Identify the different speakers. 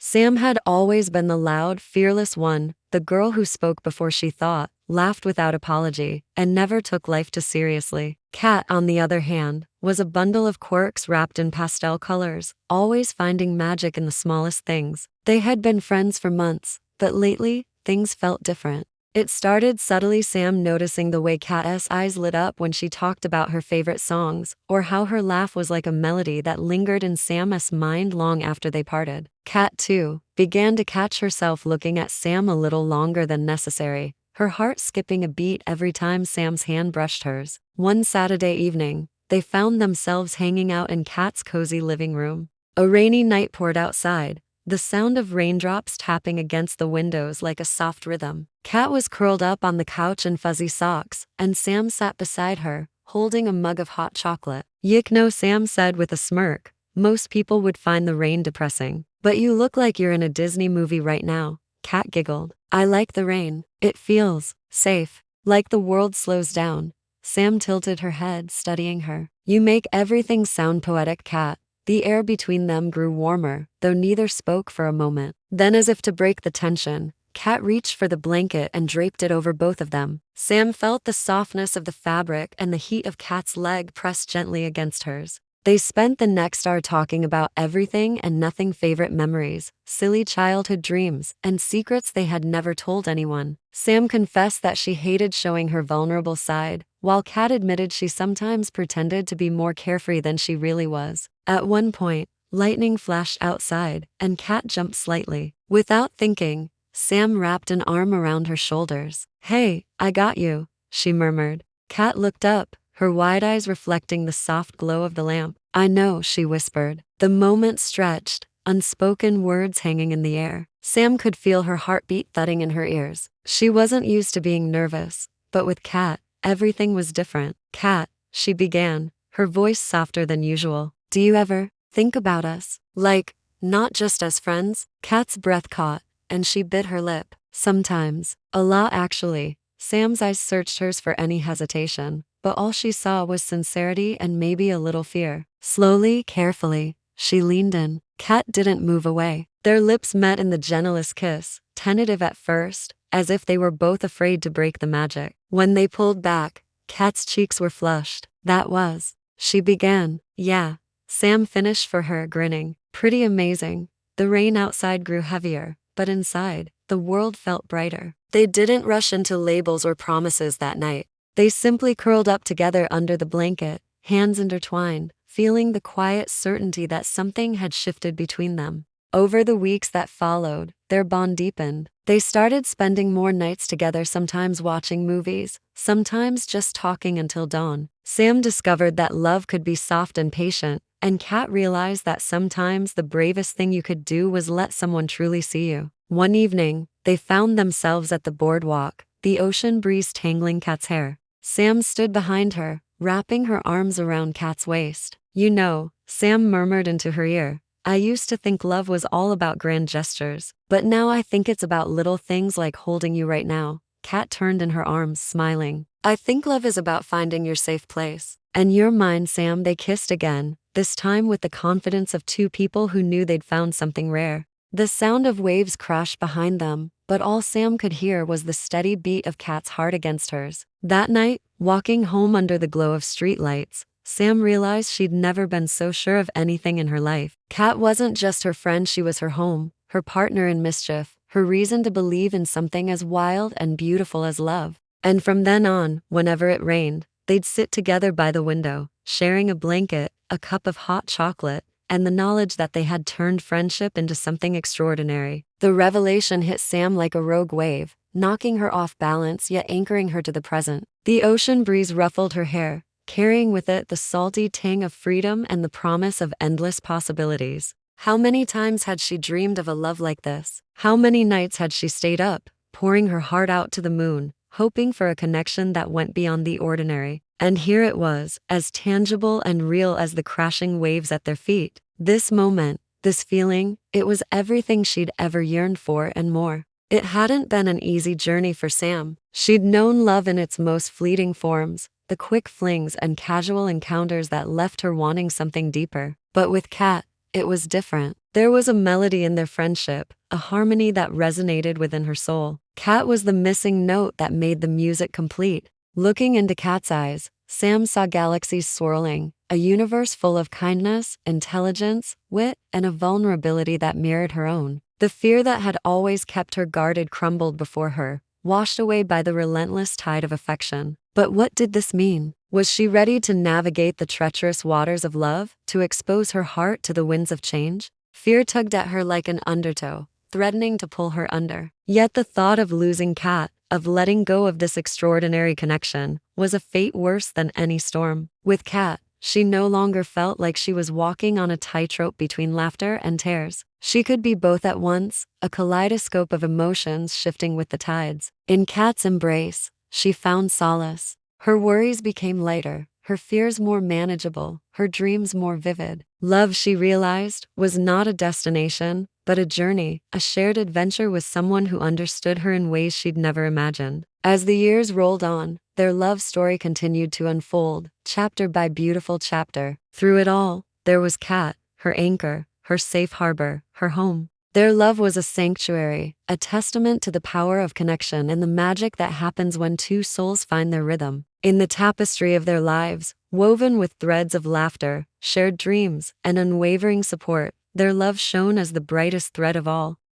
Speaker 1: Sam had always been the loud, fearless one, the girl who spoke before she thought, laughed without apology, and never took life too seriously. Cat, on the other hand, was a bundle of quirks wrapped in pastel colors, always finding magic in the smallest things. They had been friends for months, but lately, things felt different. It started subtly, Sam noticing the way Kat's eyes lit up when she talked about her favorite songs, or how her laugh was like a melody that lingered in Sam's mind long after they parted. Kat, too, began to catch herself looking at Sam a little longer than necessary, her heart skipping a beat every time Sam's hand brushed hers. One Saturday evening, they found themselves hanging out in Kat's cozy living room. A rainy night poured outside, the sound of raindrops tapping against the windows like a soft rhythm. Kat was curled up on the couch in fuzzy socks, and Sam sat beside her, holding a mug of hot chocolate. "Yick no," Sam said with a smirk. "Most people would find the rain depressing. But you look like you're in a Disney movie right now." Kat giggled. "I like the rain. It feels safe. Like the world slows down." Sam tilted her head, studying her. "You make everything sound poetic, Kat." The air between them grew warmer, though neither spoke for a moment. Then, as if to break the tension, Kat reached for the blanket and draped it over both of them. Sam felt the softness of the fabric and the heat of Kat's leg pressed gently against hers. They spent the next hour talking about everything and nothing, favorite memories, silly childhood dreams, and secrets they had never told anyone. Sam confessed that she hated showing her vulnerable side, while Kat admitted she sometimes pretended to be more carefree than she really was. At one point, lightning flashed outside, and Kat jumped slightly. Without thinking, Sam wrapped an arm around her shoulders. "Hey, I got you," she murmured. Kat looked up, her wide eyes reflecting the soft glow of the lamp. "I know," she whispered. The moment stretched, unspoken words hanging in the air. Sam could feel her heartbeat thudding in her ears. She wasn't used to being nervous, but with Kat, everything was different. "Kat," she began, her voice softer than usual. "Do you ever think about us? Like, not just as friends?" Kat's breath caught, and she bit her lip. "Sometimes. A lot, actually." Sam's eyes searched hers for any hesitation, but all she saw was sincerity and maybe a little fear. Slowly, carefully, she leaned in. Kat didn't move away. Their lips met in the gentlest kiss, tentative at first, as if they were both afraid to break the magic. When they pulled back, Kat's cheeks were flushed. "That was," she began. "Yeah," Sam finished for her, grinning. "Pretty amazing." The rain outside grew heavier, but inside, the world felt brighter. They didn't rush into labels or promises that night. They simply curled up together under the blanket, hands intertwined, feeling the quiet certainty that something had shifted between them. Over the weeks that followed, their bond deepened. They started spending more nights together, sometimes watching movies, sometimes just talking until dawn. Sam discovered that love could be soft and patient, and Kat realized that sometimes the bravest thing you could do was let someone truly see you. One evening, they found themselves at the boardwalk, the ocean breeze tangling Kat's hair. Sam stood behind her, wrapping her arms around Kat's waist. "You know," Sam murmured into her ear, "I used to think love was all about grand gestures, but now I think it's about little things like holding you right now." Kat turned in her arms, smiling. "I think love is about finding your safe place." "And you're mine, Sam." They kissed again, this time with the confidence of two people who knew they'd found something rare. The sound of waves crashed behind them, but all Sam could hear was the steady beat of Kat's heart against hers. That night, walking home under the glow of streetlights, Sam realized she'd never been so sure of anything in her life. Kat wasn't just her friend, she was her home, her partner in mischief, her reason to believe in something as wild and beautiful as love. And from then on, whenever it rained, they'd sit together by the window, sharing a blanket, a cup of hot chocolate, and the knowledge that they had turned friendship into something extraordinary. The revelation hit Sam like a rogue wave, knocking her off balance yet anchoring her to the present. The ocean breeze ruffled her hair, carrying with it the salty tang of freedom and the promise of endless possibilities. How many times had she dreamed of a love like this? How many nights had she stayed up, pouring her heart out to the moon, hoping for a connection that went beyond the ordinary? And here it was, as tangible and real as the crashing waves at their feet. This moment, this feeling, it was everything she'd ever yearned for and more. It hadn't been an easy journey for Sam. She'd known love in its most fleeting forms, the quick flings and casual encounters that left her wanting something deeper. But with Kat, it was different. There was a melody in their friendship, a harmony that resonated within her soul. Cat was the missing note that made the music complete. Looking into Cat's eyes, Sam saw galaxies swirling, a universe full of kindness, intelligence, wit, and a vulnerability that mirrored her own. The fear that had always kept her guarded crumbled before her, washed away by the relentless tide of affection. But what did this mean? Was she ready to navigate the treacherous waters of love, to expose her heart to the winds of change? Fear tugged at her like an undertow, threatening to pull her under. Yet the thought of losing Cat, of letting go of this extraordinary connection, was a fate worse than any storm. With Cat, she no longer felt like she was walking on a tightrope between laughter and tears. She could be both at once, a kaleidoscope of emotions shifting with the tides. In Cat's embrace, she found solace. Her worries became lighter, her fears more manageable, her dreams more vivid. Love, she realized, was not a destination, but a journey, a shared adventure with someone who understood her in ways she'd never imagined. As the years rolled on, their love story continued to unfold, chapter by beautiful chapter. Through it all, there was Cat, her anchor, her safe harbor, her home. Their love was a sanctuary, a testament to the power of connection and the magic that happens when two souls find their rhythm. In the tapestry of their lives, woven with threads of laughter, shared dreams, and unwavering support, their love shone as the brightest thread of all.